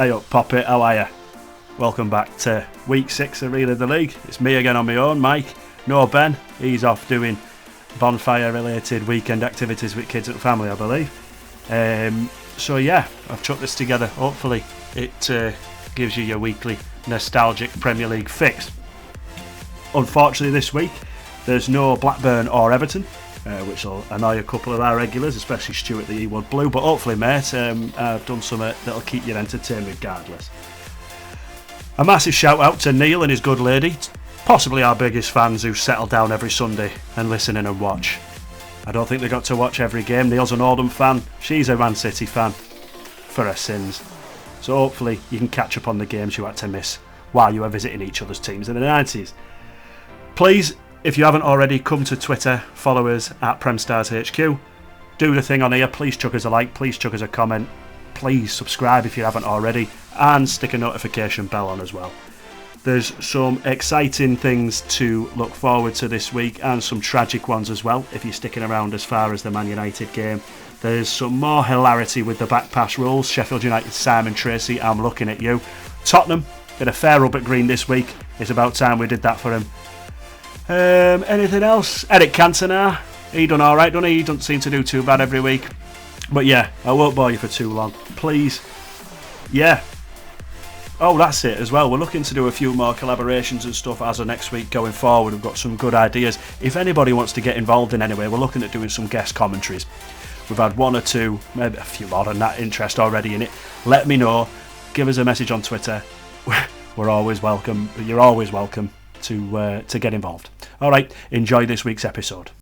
Hey up, Poppy, how are you? Welcome back to week 6 of Relive the League. It's me again on my own, Mike. No Ben, he's off doing bonfire related weekend activities with kids and family, I believe. So yeah, I've chucked this together. Hopefully it gives you your weekly nostalgic Premier League fix. Unfortunately this week there's no Blackburn or Everton, which will annoy a couple of our regulars, especially Stuart the Ewood Blue, but hopefully mate, I've done something that'll keep you entertained regardless. A massive shout out to Neil and his good lady, possibly our biggest fans who settle down every Sunday and listen in and watch. I don't think they got to watch every game. Neil's an Oldham fan, she's a Man City fan, for her sins. So hopefully you can catch up on the games you had to miss while you were visiting each other's teams in the 90s. Please, if you haven't already, come to Twitter, follow us at PremStarsHQ. Do the thing on here, please chuck us a like, please chuck us a comment, please subscribe if you haven't already, and stick a notification bell on as well. There's some exciting things to look forward to this week and some tragic ones as well if you're sticking around as far as the Man United game. There's some more hilarity with the back pass rules. Sheffield United Simon Tracy, I'm looking at you. Tottenham did a fair rub at Green this week. It's about time we did that for him. Anything else? Eric Cantona, he done alright, doesn't he? He doesn't seem to do too bad every week. But yeah, I won't bore you for too long. Please. Yeah. Oh, that's it as well. We're looking to do a few more collaborations and stuff as of next week going forward. We've got some good ideas. If anybody wants to get involved in any way, we're looking at doing some guest commentaries. We've had one or two, maybe a few more than that interest already in it. Let me know. Give us a message on Twitter. We're always welcome. You're always welcome to get involved. All right, enjoy this week's episode.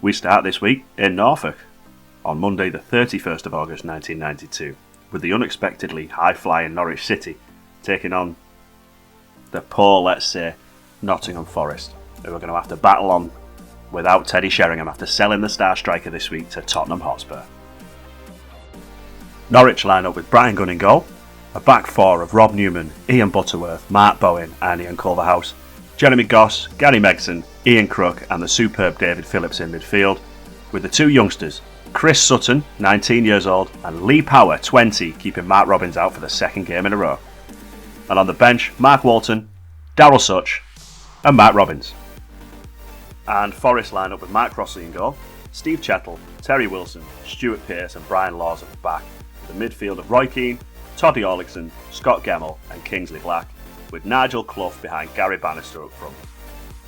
We start this week in Norfolk on Monday the 31st of August 1992 with the unexpectedly high-flying Norwich City taking on the poor, let's say, Nottingham Forest, who are going to have to battle on without Teddy Sheringham after selling the star striker this week to Tottenham Hotspur. Norwich line up with Brian Gunn in goal, a back four of Rob Newman, Ian Butterworth, Mark Bowen and Ian Culverhouse, Jeremy Goss, Gary Megson, Ian Crook and the superb David Phillips in midfield, with the two youngsters, Chris Sutton, 19 years old, and Lee Power, 20, keeping Mark Robbins out for the second game in a row. And on the bench, Mark Walton, Darryl Such and Mark Robbins. And Forest line up with Mark Crossley in goal, Steve Chettle, Terry Wilson, Stuart Pearce and Brian Laws at the back, with a midfield of Roy Keane, Toddy Orlickson, Scott Gemmell and Kingsley Black, with Nigel Clough behind Gary Bannister up front.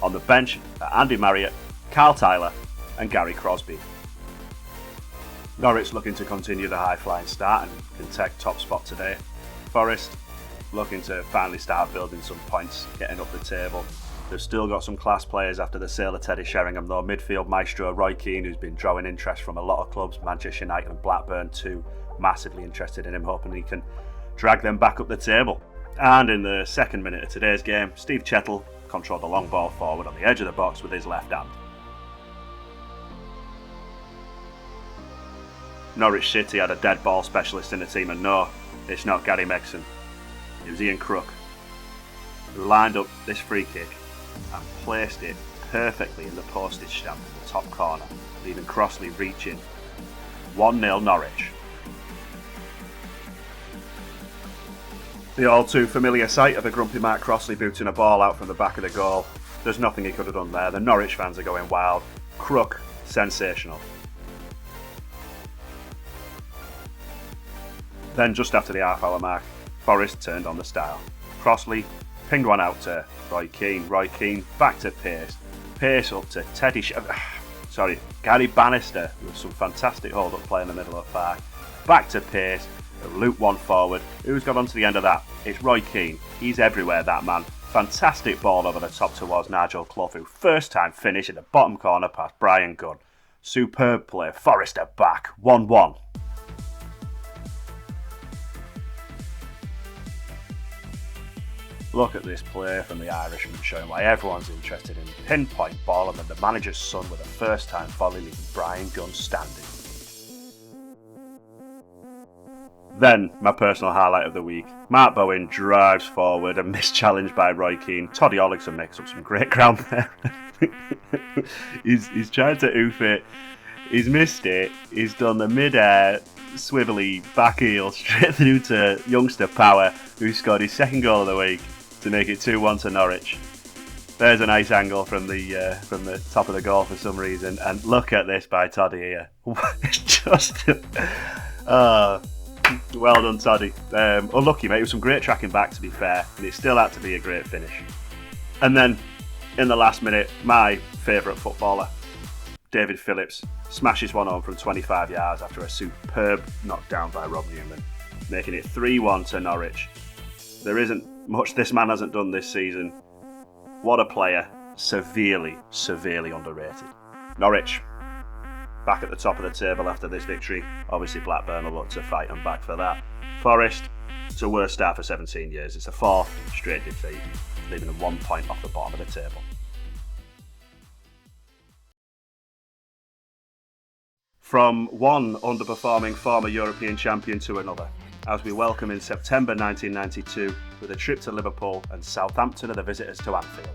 On the bench are Andy Marriott, Carl Tyler and Gary Crosby. Norwich looking to continue the high-flying start and can take top spot today. Forest looking to finally start building some points, getting up the table. They've still got some class players after the sale of Teddy Sheringham though. Midfield maestro Roy Keane, who's been drawing interest from a lot of clubs, Manchester United and Blackburn too, massively interested in him, hoping he can dragged them back up the table. And in the second minute of today's game, Steve Chettle controlled the long ball forward on the edge of the box with his left hand. Norwich City had a dead ball specialist in the team, and no, it's not Gary Megson. It was Ian Crook, who lined up this free kick and placed it perfectly in the postage stamp in the top corner, leaving Crossley reaching. 1-0 Norwich. The all too familiar sight of a grumpy Mark Crossley booting a ball out from the back of the goal. There's nothing he could have done there. The Norwich fans are going wild. Crook, sensational. Then just after the half-hour mark, Forrest turned on the style. Crossley pinged one out to Roy Keane. Roy Keane back to Pace. Pace up to Gary Bannister with some fantastic hold-up play in the middle of the park. Back to Pace. Loop one forward. Who's got onto the end of that? It's Roy Keane. He's everywhere, that man. Fantastic ball over the top towards Nigel Clough, who first time finish in the bottom corner past Brian Gunn. Superb play. Forrester back. 1-1. Look at this play from the Irishman, showing why everyone's interested in pinpoint ball, and then the manager's son with a first time volley leaving Brian Gunn standing. Then, my personal highlight of the week, Mark Bowen drives forward and missed challenge by Roy Keane. Toddy Ollickson makes up some great ground there. he's tried to oof it, he's missed it, he's done the mid-air swivelly back heel straight through to youngster Power, who scored his second goal of the week to make it 2-1 to Norwich. There's a nice angle from the top of the goal for some reason, and look at this by Toddy here. It's just... well done, Toddy. Unlucky, mate. It was some great tracking back, to be fair, and it still had to be a great finish. And then, in the last minute, my favourite footballer, David Phillips, smashes one home from 25 yards after a superb knockdown by Rob Newman, making it 3-1 to Norwich. There isn't much this man hasn't done this season. What a player. Severely, severely underrated. Norwich, back at the top of the table after this victory. Obviously Blackburn will look to fight them back for that. Forest, it's a worst start for 17 years. It's a fourth straight defeat, leaving them 1 point off the bottom of the table. From one underperforming former European champion to another, as we welcome in September 1992 with a trip to Liverpool and Southampton are the visitors to Anfield.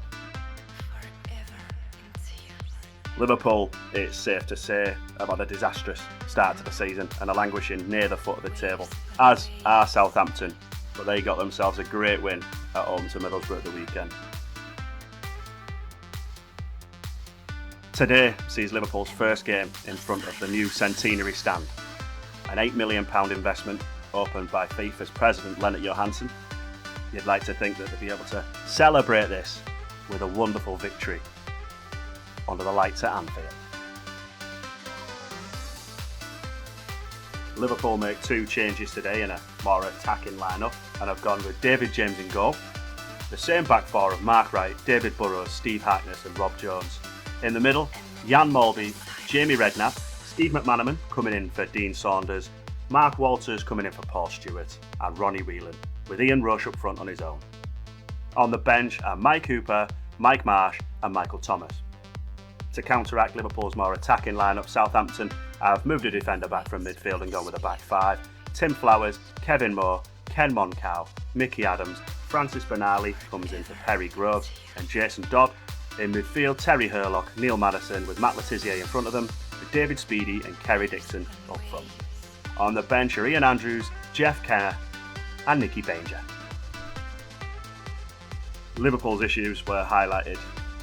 Liverpool, it's safe to say, have had a disastrous start to the season and are languishing near the foot of the table, as are Southampton, but they got themselves a great win at home to Middlesbrough at the weekend. Today sees Liverpool's first game in front of the new centenary stand, an £8 million investment opened by FIFA's president Lennart Johansson. You'd like to think that they'd be able to celebrate this with a wonderful victory under the lights at Anfield. Liverpool make two changes today in a more attacking lineup and have gone with David James in goal. The same back four of Mark Wright, David Burrows, Steve Harkness and Rob Jones. In the middle, Jan Molby, Jamie Redknapp, Steve McManaman coming in for Dean Saunders, Mark Walters coming in for Paul Stewart and Ronnie Whelan, with Ian Rush up front on his own. On the bench are Mike Hooper, Mike Marsh and Michael Thomas. To counteract Liverpool's more attacking lineup, Southampton have moved a defender back from midfield and gone with a back five. Tim Flowers, Kevin Moore, Ken Moncow, Mickey Adams, Francis Bernali comes in for Perry Groves and Jason Dodd. In midfield, Terry Hurlock, Neil Madison with Matt Letizia in front of them, with David Speedy and Kerry Dixon up front. On the bench are Ian Andrews, Jeff Kenner and Nicky Banger. Liverpool's issues were highlighted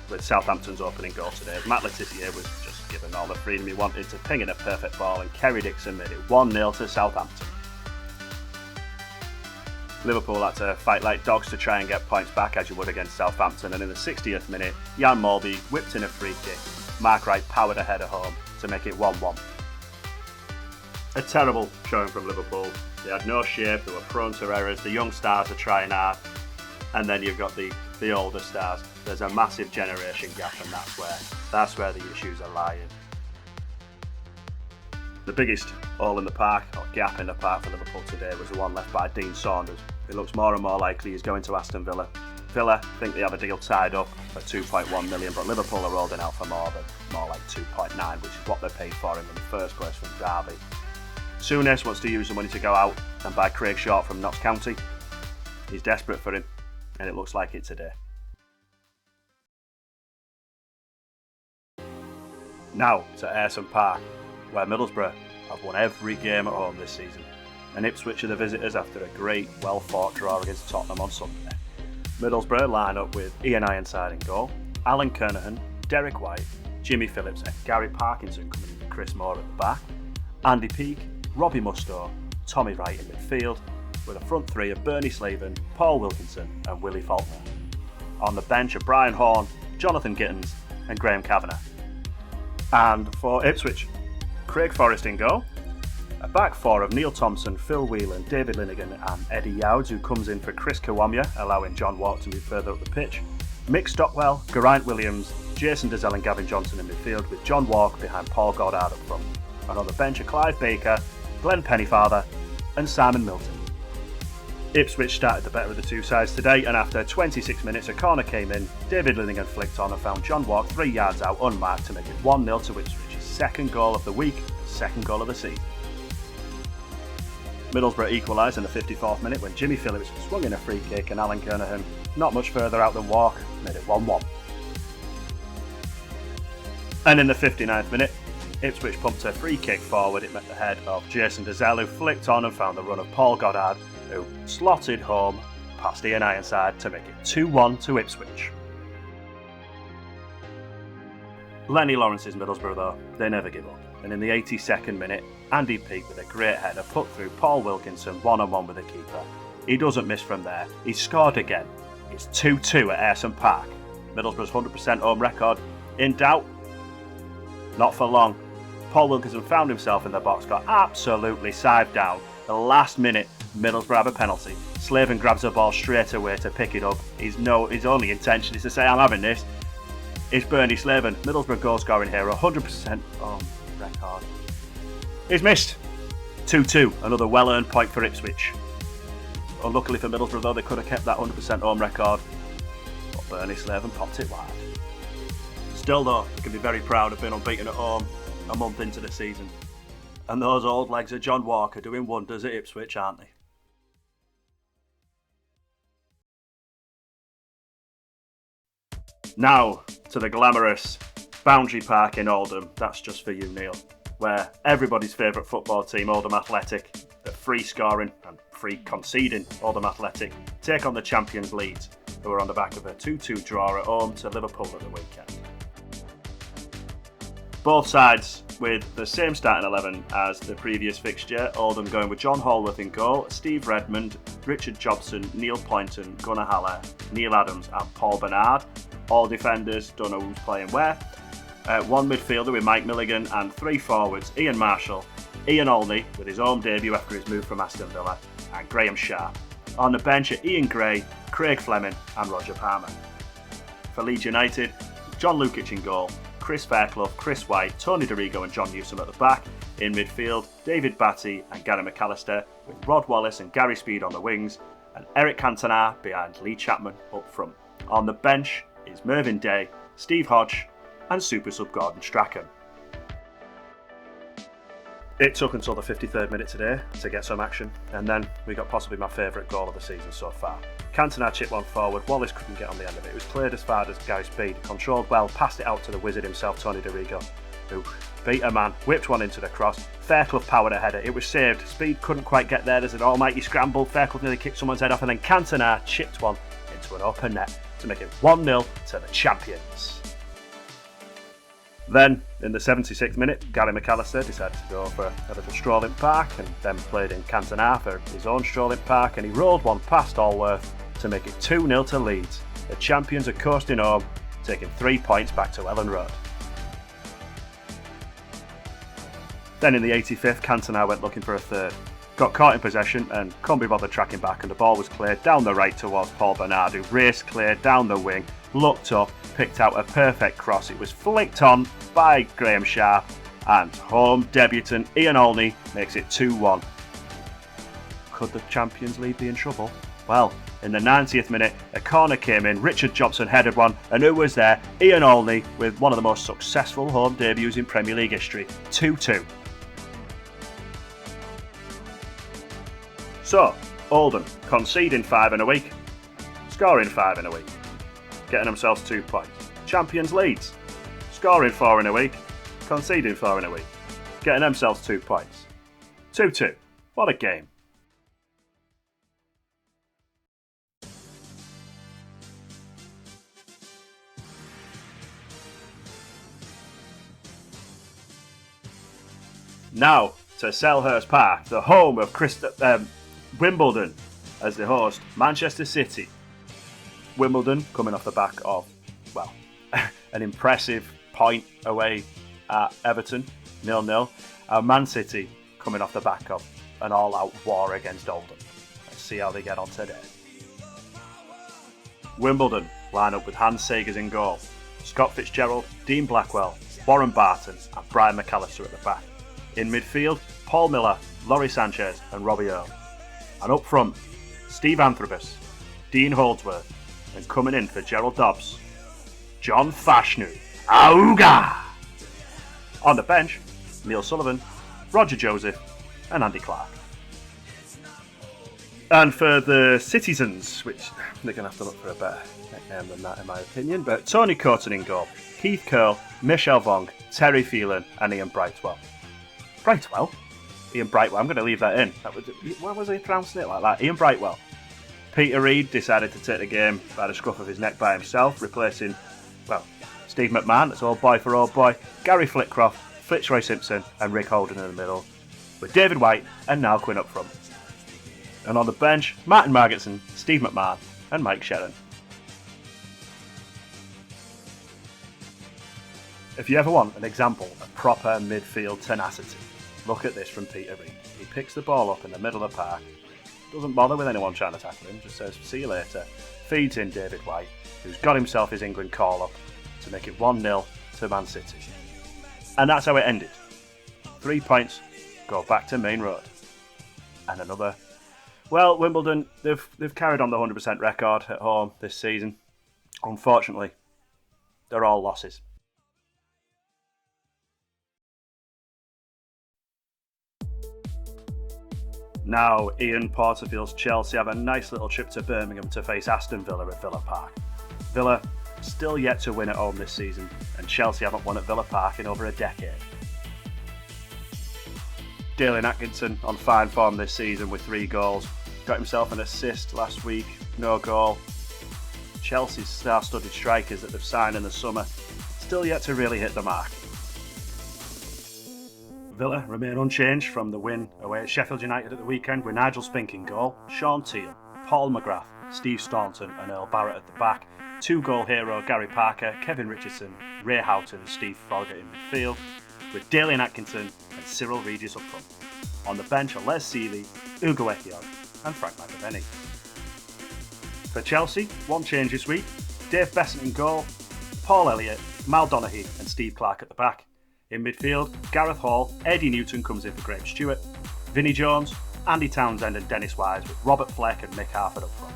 with Southampton's opening goal today. Matt Letizia was just given all the freedom he wanted to ping in a perfect ball, and Kerry Dixon made it 1-0 to Southampton. Liverpool had to fight like dogs to try and get points back, as you would against Southampton, and in the 60th minute, Jan Molby whipped in a free kick. Mark Wright powered ahead at home to make it 1-1. A terrible showing from Liverpool. They had no shape, they were prone to errors, the young stars are trying hard, and then you've got the older stars. There's a massive generation gap, and that's where the issues are lying. The biggest hole in the park, or gap in the park for Liverpool today, was the one left by Dean Saunders. It looks more and more likely he's going to Aston Villa. Villa think they have a deal tied up at 2.1 million, but Liverpool are holding out for more like 2.9, which is what they paid for him in the first place from Derby. Souness wants to use the money to go out and buy Craig Short from Notts County. He's desperate for him, and it looks like it today. Now to Ayresome Park, where Middlesbrough have won every game at home this season, and Ipswich are the visitors after a great, well-fought draw against Tottenham on Sunday. Middlesbrough line up with Ian Ironside in goal, Alan Kernahan, Derek White, Jimmy Phillips and Gary Parkinson coming in with Chris Moore at the back, Andy Peake, Robbie Mustoe, Tommy Wright in midfield, with a front three of Bernie Slaven, Paul Wilkinson and Willie Faulkner. On the bench are Brian Horn, Jonathan Gittins and Graham Kavanagh. And for Ipswich, Craig Forrest in goal, a back four of Neil Thompson, Phil Whelan, David Linnigan and Eddie Youds, who comes in for Chris Kawamia, allowing John Walk to move further up the pitch, Mick Stockwell, Geraint Williams, Jason Dezell and Gavin Johnson in midfield, with John Walk behind Paul Goddard up front. And on the bench are Clive Baker, Glenn Pennyfather and Simon Milton. Ipswich started the better of the two sides today, and after 26 minutes a corner came in, David Linnigan flicked on and found John Walk 3 yards out unmarked to make it 1-0 to Ipswich, his second goal of the week, second goal of the season. Middlesbrough equalised in the 54th minute when Jimmy Phillips swung in a free kick and Alan Kernahan, not much further out than Walk, made it 1-1. And in the 59th minute, Ipswich pumped a free kick forward. It met the head of Jason Dezell, who flicked on and found the run of Paul Goddard, who slotted home past Ian Ironside to make it 2-1 to Ipswich. Lenny Lawrence's Middlesbrough though, they never give up, and in the 82nd minute, Andy Peake with a great header put through Paul Wilkinson one-on-one with the keeper. He doesn't miss from there, he scored again. It's 2-2 at Ayresome Park. Middlesbrough's 100% home record in doubt? Not for long. Paul Wilkinson found himself in the box, got absolutely sived down. The last minute, Middlesbrough have a penalty. Slaven grabs the ball straight away to pick it up. His only intention is to say, I'm having this. It's Bernie Slaven, Middlesbrough goal scoring hero, 100% home record. He's missed. 2-2, another well-earned point for Ipswich. Unluckily for Middlesbrough though, they could have kept that 100% home record, but Bernie Slaven popped it wide. Still though, they can be very proud of being unbeaten at home a month into the season. And those old legs of John Walker doing wonders at Ipswich, aren't they? Now to the glamorous Boundary Park in Oldham. That's just for you, Neil, where everybody's favourite football team, Oldham Athletic, the free scoring and free conceding Oldham Athletic, take on the champions Leeds, who are on the back of a 2-2 draw at home to Liverpool at the weekend. Both sides with the same starting 11 as the previous fixture, Oldham going with John Hallworth in goal, Steve Redmond, Richard Jobson, Neil Poynton, Gunnar Haller, Neil Adams and Paul Bernard. All defenders, don't know who's playing where. One midfielder with Mike Milligan and three forwards, Ian Marshall, Ian Olney with his home debut after his move from Aston Villa, and Graham Sharp. On the bench are Ian Gray, Craig Fleming and Roger Palmer. For Leeds United, John Lukic in goal, Chris Fairclough, Chris White, Tony DeRigo and John Newsom at the back. In midfield, David Batty and Gary McAllister, with Rod Wallace and Gary Speed on the wings, and Eric Cantona behind Lee Chapman up front. On the bench is Mervyn Day, Steve Hodge and super sub Gordon Strachan. It took until the 53rd minute today to get some action, and then we got possibly my favourite goal of the season so far. Cantona chipped one forward, Wallace couldn't get on the end of it. It was cleared as far as Gary Speed, controlled well, passed it out to the wizard himself, Tony DeRigo, who beat a man, whipped one into the cross. Fairclough powered a header, it was saved. Speed couldn't quite get there, there's an almighty scramble. Fairclough nearly kicked someone's head off, and then Cantona chipped one into an open net to make it 1-0 to the champions. Then, in the 76th minute, Gary McAllister decided to go for a little stroll in park and then played in Cantona for his own stroll in park, and he rolled one past Allworth to make it 2-0 to Leeds. The champions are coasting home, taking 3 points back to Ellen Road. Then in the 85th, Cantona went looking for a third. Got caught in possession and couldn't be bothered tracking back, and the ball was cleared down the right towards Paul Bernard, who raced clear down the wing, looked up, picked out a perfect cross. It was flicked on by Graham Sharp and home debutant Ian Olney makes it 2-1. Could the Champions League be in trouble? Well, in the 90th minute, a corner came in, Richard Jobson headed one, and who was there? Ian Olney with one of the most successful home debuts in Premier League history, 2-2. So, Oldham conceding 5 in a week, scoring 5 in a week, getting themselves 2 points. Champions Leeds, scoring 4 in a week, conceding 4 in a week, getting themselves 2 points. 2-2. What a game. Now to Selhurst Park, the home of Wimbledon, as they host Manchester City. Wimbledon coming off the back of, well, an impressive point away at Everton, 0-0. And Man City coming off the back of an all-out war against Oldham. Let's see how they get on today. Wimbledon line up with Hans Sagers in goal, Scott Fitzgerald, Dean Blackwell, Warren Barton and Brian McAllister at the back. In midfield, Paul Miller, Laurie Sanchez and Robbie Earle. And up front, Steve Anthropos, Dean Holdsworth, and coming in for Gerald Dobbs, John Fashanu. Auga! On the bench, Neil Sullivan, Roger Joseph and Andy Clark. And for the citizens, which they're going to have to look for a better nickname than that in my opinion, but Tony Coton in goal, Keith Curle, Michel Vong, Terry Phelan and Ian Brightwell. Ian Brightwell, I'm going to leave that in. Why was he pronouncing it like that? Ian Brightwell. Peter Reid decided to take the game by the scruff of his neck by himself, replacing, well, Steve McMahon, that's old boy for old boy, Gary Flitcroft, Fitzroy Simpson and Rick Holden in the middle, with David White and Niall Quinn up front. And on the bench, Martin Margetson, Steve McMahon and Mike Shearer. If you ever want an example of proper midfield tenacity, look at this from Peter Reid. He picks the ball up in the middle of the park, doesn't bother with anyone trying to tackle him, just says, see you later, feeds in David White, who's got himself his England call-up to make it 1-0 to Man City. And that's how it ended. 3 points, go back to Main Road. And another... Well, Wimbledon, they've carried on the 100% record at home this season. Unfortunately, they're all losses. Now, Ian Porterfield's Chelsea have a nice little trip to Birmingham to face Aston Villa at Villa Park. Villa still yet to win at home this season, and Chelsea haven't won at Villa Park in over a decade. Dalian Atkinson on fine form this season with 3 goals. Got himself an assist last week, no goal. Chelsea's star-studded strikers that they've signed in the summer still yet to really hit the mark. Villa remain unchanged from the win away at Sheffield United at the weekend with Nigel Spink in goal, Sean Teal, Paul McGrath, Steve Staunton and Earl Barrett at the back, 2-goal hero Gary Parker, Kevin Richardson, Ray Houghton and Steve Froggatt in midfield, with Dalian Atkinson and Cyril Regis up front. On the bench are Les Seeley, Ugo Ehiogu and Frank McAvenny. For Chelsea, one change this week, Dave Besant in goal, Paul Elliott, Mal Donaghy and Steve Clark at the back. In midfield, Gareth Hall, Eddie Newton comes in for Graham Stewart, Vinnie Jones, Andy Townsend and Dennis Wise with Robert Fleck and Mick Harford up front.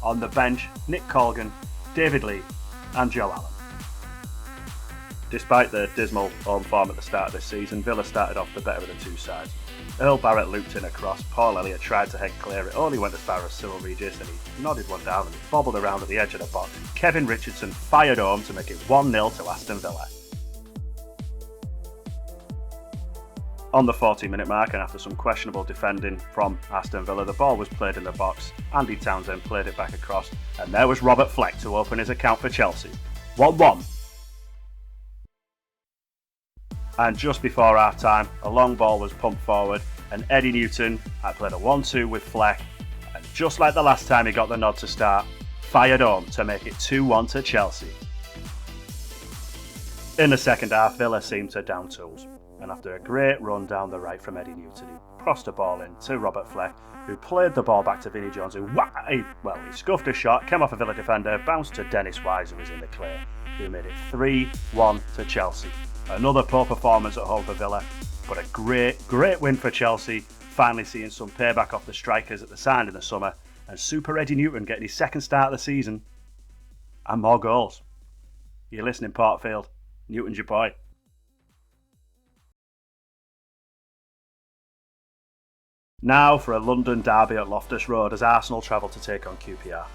On the bench, Nick Colgan, David Lee and Joe Allen. Despite the dismal home form at the start of this season, Villa started off the better of the two sides. Earl Barrett looped in a cross, Paul Elliott tried to head clear, it only went as far as Cyril Regis and he nodded one down and it bobbled around at the edge of the box. Kevin Richardson fired home to make it 1-0 to Aston Villa. On the 40-minute mark and after some questionable defending from Aston Villa, the ball was played in the box, Andy Townsend played it back across and there was Robert Fleck to open his account for Chelsea. 1-1. And just before half time, a long ball was pumped forward and Eddie Newton had played a 1-2 with Fleck and just like the last time he got the nod to start, fired home to make it 2-1 to Chelsea. In the second half, Villa seemed to down tools. And after a great run down the right from Eddie Newton, he crossed a ball in to Robert Fleck, who played the ball back to Vinnie Jones, who he scuffed a shot, came off a Villa defender, bounced to Dennis Wise, who was in the clear. who made it 3-1 to Chelsea. Another poor performance at home for Villa, but a great win for Chelsea, finally seeing some payback off the strikers that they signed in the summer, and Super Eddie Newton getting his second start of the season, and more goals. You're listening, Portfield. Newton's your boy. Now for a London derby at Loftus Road as Arsenal travel to take on QPR.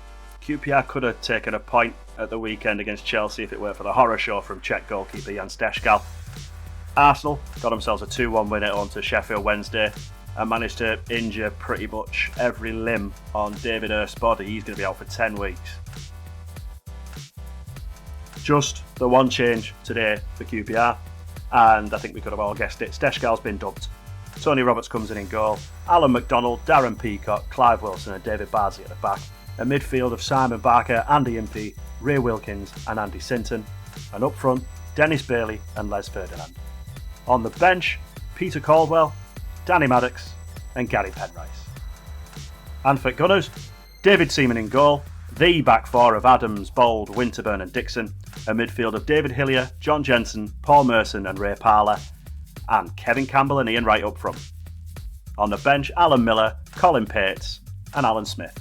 QPR could have taken a point at the weekend against Chelsea if it weren't for the horror show from Czech goalkeeper Jan Steškal. Arsenal got themselves a 2-1 win at home to Sheffield Wednesday and managed to injure pretty much every limb on David Hirst's body. He's going to be out for 10 weeks. Just the one change today for QPR, and I think we could have all guessed it. Steškal's been dumped. Tony Roberts comes in goal. Alan McDonald, Darren Peacock, Clive Wilson and David Bardsley at the back. A midfield of Simon Barker, Andy Impey, Ray Wilkins and Andy Sinton. And up front, Dennis Bailey and Les Ferdinand. On the bench, Peter Caldwell, Danny Maddox and Gary Penrice. And for Gunners, David Seaman in goal. The back four of Adams, Bold, Winterburn and Dixon. A midfield of David Hillier, John Jensen, Paul Merson and Ray Parler. And Kevin Campbell and Ian Wright up front. On the bench, Alan Miller, Colin Pates and Alan Smith.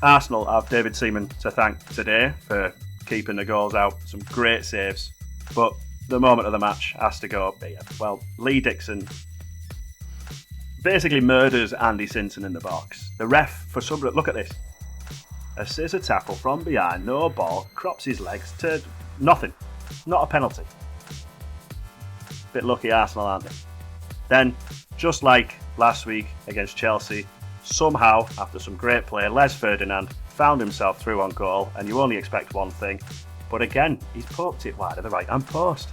Arsenal have David Seaman to thank today for keeping the goals out. Some great saves. But the moment of the match has to go up here. Well, Lee Dixon basically murders Andy Sinton in the box. The ref, for some reason, look at this. A scissor tackle from behind, no ball, crops his legs to nothing. Not a penalty. Bit lucky Arsenal, aren't they? Then, just like last week against Chelsea, somehow, after some great play, Les Ferdinand found himself through on goal, and you only expect one thing. But again, he's poked it wide of the right-hand post.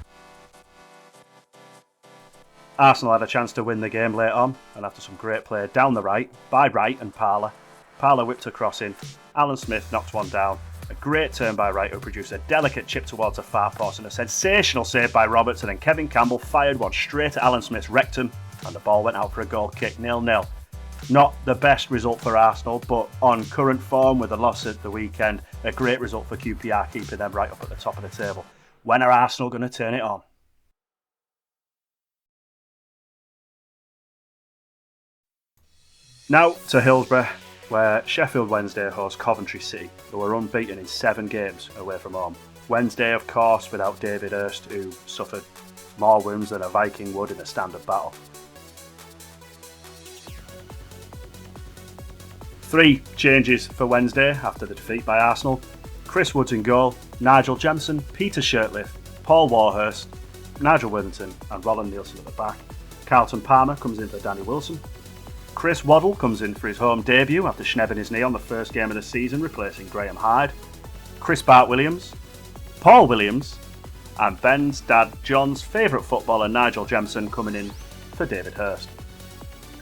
Arsenal had a chance to win the game late on, and after some great play down the right, by Wright and Parler, Parler whipped a cross in, Alan Smith knocked one down, a great turn by Wright who produced a delicate chip towards a far post and a sensational save by Roberts, and then Kevin Campbell fired one straight at Alan Smith's rectum, and the ball went out for a goal kick, 0-0. Not the best result for Arsenal, but on current form with the loss at the weekend, a great result for QPR, keeping them right up at the top of the table. When are Arsenal going to turn it on? Now to Hillsborough, where Sheffield Wednesday host Coventry City, who are unbeaten in 7 games away from home. Wednesday, of course, without David Hirst, who suffered more wounds than a Viking would in a standard battle. 3 changes for Wednesday after the defeat by Arsenal. Chris Woods in goal, Nigel Jemson, Peter Shirtliff, Paul Warhurst, Nigel Worthington and Roland Nielsen at the back. Carlton Palmer comes in for Danny Wilson. Chris Waddle comes in for his home debut after schnebbing his knee on the first game of the season, replacing Graham Hyde. Chris Bart-Williams, Paul Williams and Ben's dad John's favourite footballer Nigel Jemson coming in for David Hirst.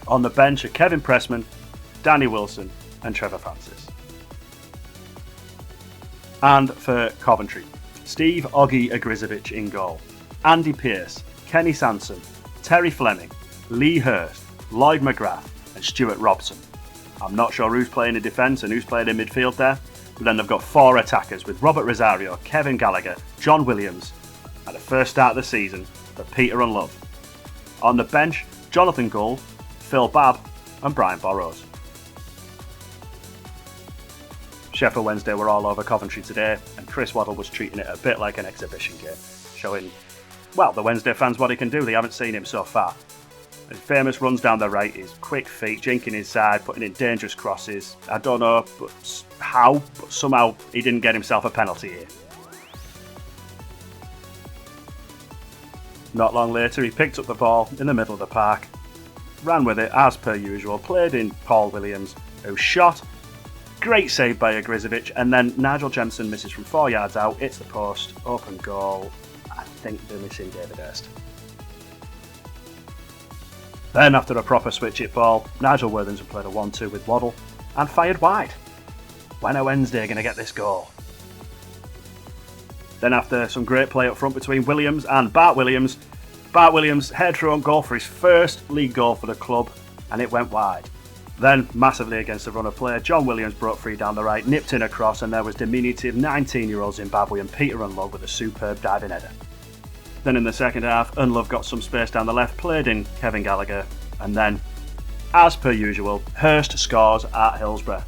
On the bench are Kevin Pressman, Danny Wilson and Trevor Francis. And for Coventry, Steve Oggy Agrizovic in goal, Andy Pearce, Kenny Sanson, Terry Fleming, Lee Hurst, Lloyd McGrath and Stuart Robson. I'm not sure who's playing in defence and who's playing in midfield there, but then they've got 4 attackers with Robert Rosario, Kevin Gallagher, John Williams at the first start of the season for Peter and Love. On the bench, Jonathan Gould, Phil Babb and Brian Burrows. Sheffield Wednesday were all over Coventry today, and Chris Waddle was treating it a bit like an exhibition game, showing, well, the Wednesday fans what he can do. They haven't seen him so far. His famous runs down the right, his quick feet, jinking inside, putting in dangerous crosses. I don't know how, but somehow he didn't get himself a penalty here. Not long later, he picked up the ball in the middle of the park, ran with it as per usual, played in Paul Williams, who shot. Great save by Agrizovic, and then Nigel Jemson misses from 4 yards out, hits the post, open goal. I think they're missing David Hirst. Then, after a proper switch-hit ball, Nigel Worthington played a 1-2 with Waddle and fired wide. When are Wednesday going to get this goal? Then, after some great play up front between Williams and Bart Williams head through on goal for his first league goal for the club, and it went wide. Then, massively against the run of play, John Williams broke free down the right, nipped in across, and there was diminutive 19-year-old Zimbabwean Peter Unlove with a superb diving header. Then in the second half, Unlove got some space down the left, played in Kevin Gallagher, and then, as per usual, Hurst scores at Hillsborough.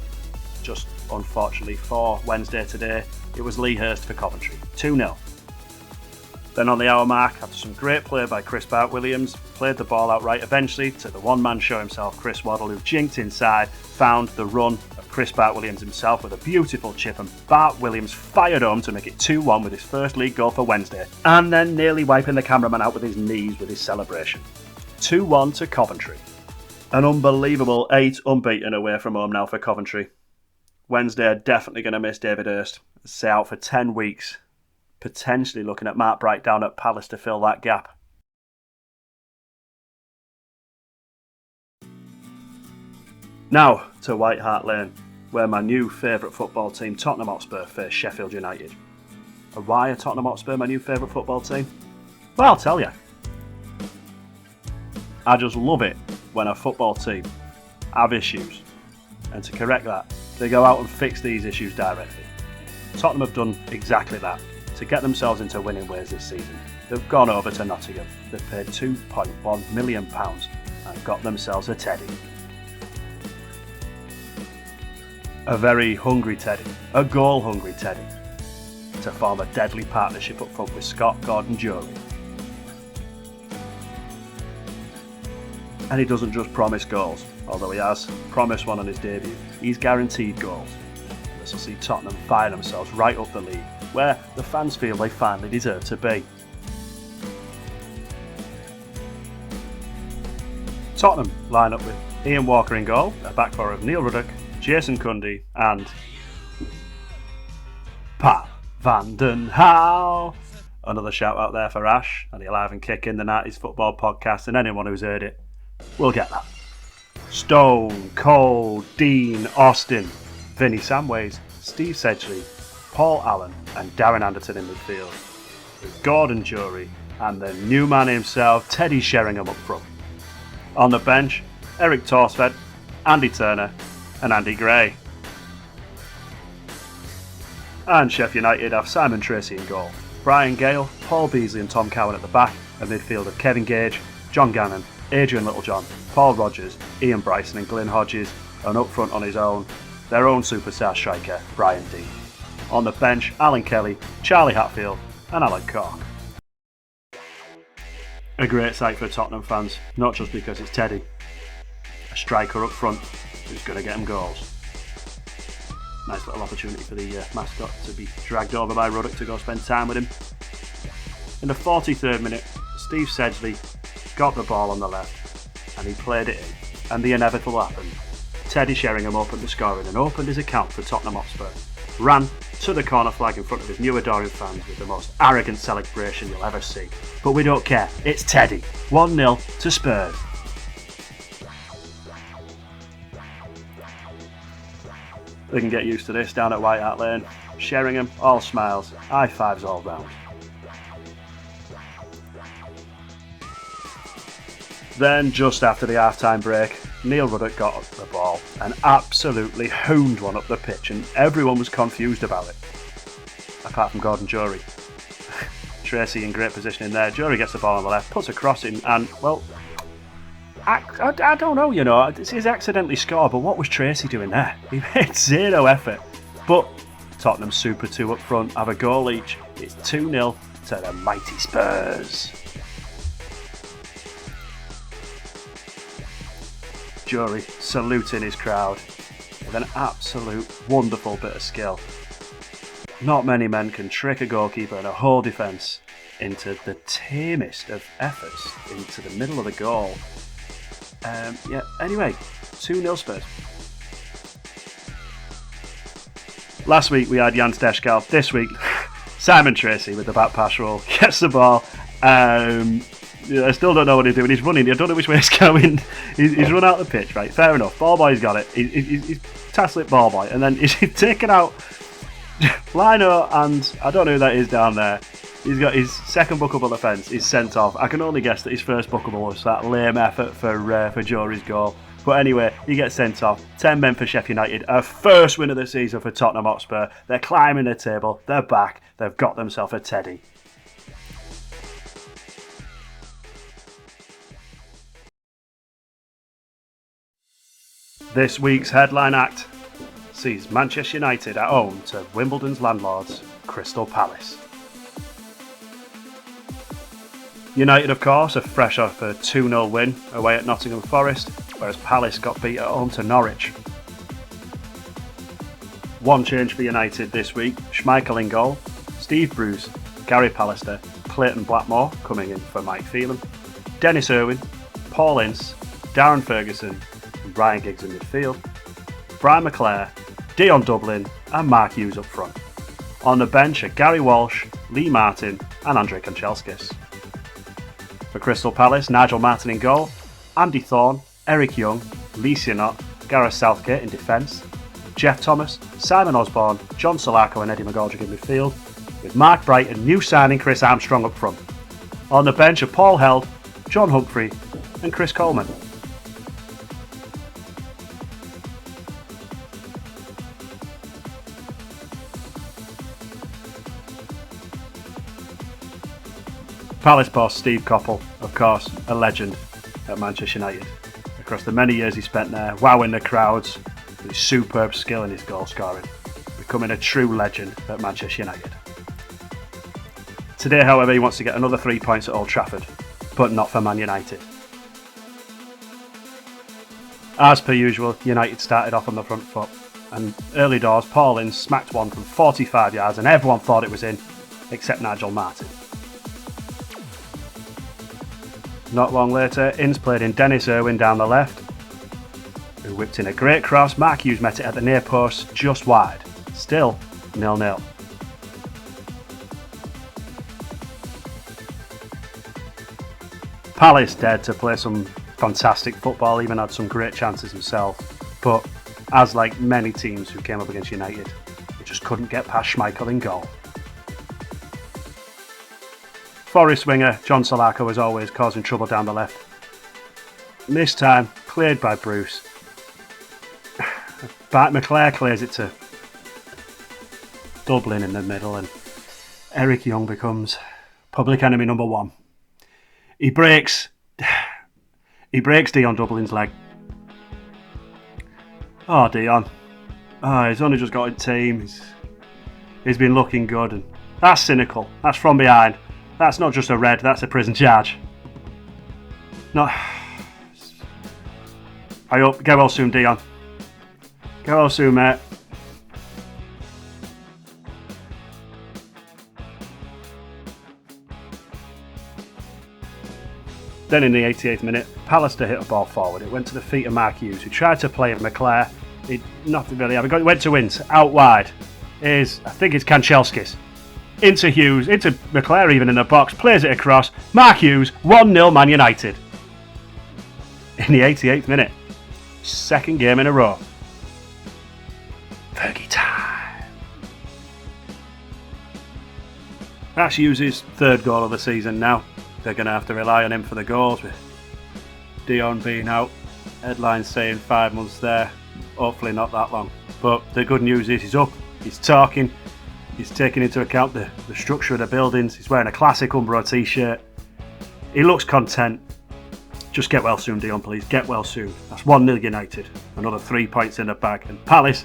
Just unfortunately for Wednesday today, it was Lee Hurst for Coventry, 2-0. Then on the hour mark, after some great play by Chris Bart-Williams, played the ball out right eventually to the one-man show himself, Chris Waddle, who jinked inside, found the run of Chris Bart-Williams himself with a beautiful chip, and Bart-Williams fired home to make it 2-1 with his first league goal for Wednesday, and then nearly wiping the cameraman out with his knees with his celebration. 2-1 to Coventry. An unbelievable 8 unbeaten away from home now for Coventry. Wednesday are definitely going to miss David Hurst, stay out for 10 weeks. Potentially looking at Mark Bright down at Palace to fill that gap. Now to White Hart Lane, where my new favourite football team, Tottenham Hotspur, face Sheffield United. And why are Tottenham Hotspur my new favourite football team? Well, I'll tell you. I just love it when a football team have issues, and to correct that, they go out and fix these issues directly. Tottenham have done exactly that. To get themselves into winning ways this season, they've gone over to Nottingham. They've paid £2.1 million and got themselves a Teddy. A very hungry Teddy, a goal-hungry Teddy, to form a deadly partnership up front with Scott Gordon-Jory. And he doesn't just promise goals, although he has promised one on his debut. He's guaranteed goals. This will see Tottenham fire themselves right up the league, where the fans feel they finally deserve to be. Tottenham line up with Ian Walker in goal, a back four of Neil Ruddock, Jason Cundy and Pat Van Den Hau. Another shout out there for Ash and the Alive and Kick in the 90s Football Podcast, and anyone who's heard it will get that. Stone, Cold, Dean, Austin, Vinnie Samways, Steve Sedgley, Paul Allen and Darren Anderton in midfield, with Gordon Jury and the new man himself, Teddy Sheringham up front. On the bench, Eric Torsved, Andy Turner and Andy Gray. And Sheff United have Simon Tracy in goal, Brian Gale, Paul Beasley and Tom Cowan at the back, a midfield of Kevin Gage, John Gannon, Adrian Littlejohn, Paul Rogers, Ian Bryson and Glyn Hodges, and up front on his own, their own superstar striker, Brian Dean. On the bench, Alan Kelly, Charlie Hatfield and Alan Cork. A great sight for Tottenham fans, not just because it's Teddy. A striker up front who's going to get him goals. Nice little opportunity for the mascot to be dragged over by Ruddock to go spend time with him. In the 43rd minute, Steve Sedgley got the ball on the left and he played it in, and the inevitable happened. Teddy Sheringham opened the scoring and opened his account for Tottenham Hotspur. Ran to the corner flag in front of his new adoring fans with the most arrogant celebration you'll ever see. But we don't care, it's Teddy. 1-0 to Spurs. They can get used to this down at White Hart Lane. Sheringham, all smiles, high fives all round. Then, just after the half-time break, Neil Ruddock got up the ball and absolutely hooned one up the pitch, and everyone was confused about it, apart from Gordon Jury. Tracy in great position in there. Jury gets the ball on the left, puts a cross in, and, well, I don't know, you know, he's accidentally scored, but what was Tracy doing there? He made zero effort. But Tottenham Super 2 up front have a goal each. It's 2-0 to the mighty Spurs. Jury saluting his crowd with an absolute wonderful bit of skill. Not many men can trick a goalkeeper and a whole defence into the tamest of efforts into the middle of the goal. Anyway, 2-0 Spurs. Last week we had Jan Steshkal. This week, Simon Tracy with the back pass roll gets the ball. I still don't know what he's doing. He's running. I don't know which way he's going. He's run out the pitch, right? Fair enough. Ball boy's got it. He's tassel it ball boy. And then he's taken out Lino, and I don't know who that is down there. He's got his second bookable offence. He's sent off. I can only guess that his first bookable was that lame effort for Jory's goal. But anyway, he gets sent off. 10 men for Sheff United. A first win of the season for Tottenham Hotspur. They're climbing the table. They're back. They've got themselves a teddy. This week's headline act sees Manchester United at home to Wimbledon's landlords, Crystal Palace. United, of course, are fresh off a 2-0 win away at Nottingham Forest, whereas Palace got beat at home to Norwich. One change for United this week: Schmeichel in goal, Steve Bruce, Gary Pallister, Clayton Blackmore coming in for Mike Phelan, Dennis Irwin, Paul Ince, Darren Ferguson, and Ryan Giggs in midfield, Brian McClare, Dion Dublin and Mark Hughes up front. On the bench are Gary Walsh, Lee Martin and Andrei Kanchelskis. For Crystal Palace, Nigel Martin in goal, Andy Thorne, Eric Young, Lee Sinnott, Gareth Southgate in defence, Jeff Thomas, Simon Osborne, John Solarco and Eddie McGoldrick in midfield, with Mark Bright and new signing Chris Armstrong up front. On the bench are Paul Held, John Humphrey and Chris Coleman. Palace boss Steve Coppell, of course, a legend at Manchester United. Across the many years he spent there, wowing the crowds with his superb skill and his goal scoring, becoming a true legend at Manchester United. Today, however, he wants to get another 3 points at Old Trafford, but not for Man United. As per usual, United started off on the front foot, and early doors, Paul Ince smacked one from 45 yards and everyone thought it was in, except Nigel Martin. Not long later, Ince played in Dennis Irwin down the left, who whipped in a great cross. Mark Hughes met it at the near post, just wide. Still 0-0. Palace dared to play some fantastic football, even had some great chances himself, but as like many teams who came up against United, they just couldn't get past Schmeichel in goal. Forest winger John Solarco was always causing trouble down the left. And this time, cleared by Bruce. Bart McClare clears it to Dublin in the middle, and Eric Young becomes public enemy number one. He breaks Dion Dublin's leg. Oh, Dion. Oh, he's only just got a team. He's been looking good, and that's cynical. That's from behind. That's not just a red, that's a prison charge. No. I hope. Get well soon, Dion. Get well soon, mate. Then in the 88th minute, Pallister hit a ball forward. It went to the feet of Mark Hughes, who tried to play at McClare. Nothing really happened. It went to Ince, out wide. I think it's Kanchelskis. Into Hughes, into McClare even in the box, plays it across. Mark Hughes, 1-0 Man United. In the 88th minute, second game in a row. Fergie time. That's Hughes' third goal of the season now. They're going to have to rely on him for the goals, with Dion being out. Headlines saying 5 months there. Hopefully not that long. But the good news is he's up, he's talking. He's taking into account the structure of the buildings. He's wearing a classic Umbro t-shirt. He looks content. Just get well soon, Dion, please. Get well soon. That's 1-0 United. Another 3 points in the bag. And Palace,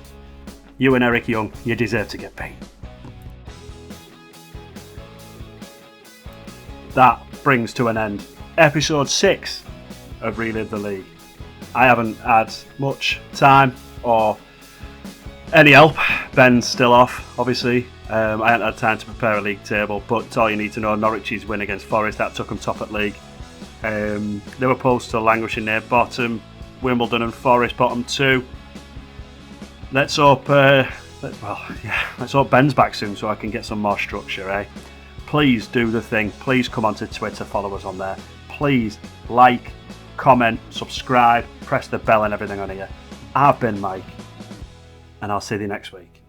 you and Eric Young, you deserve to get beat. That brings to an end episode 6 of Relive the League. I haven't had much time or any help. Ben's still off, obviously. I haven't had time to prepare a league table, but all you need to know: Norwich's win against Forest, that took them top at league. Liverpool still languishing near bottom. Wimbledon and Forest bottom 2. Let's hope Ben's back soon so I can get some more structure, eh? Please do the thing. Please come onto Twitter, follow us on there. Please like, comment, subscribe, press the bell and everything on here. I've been Mike, and I'll see you next week.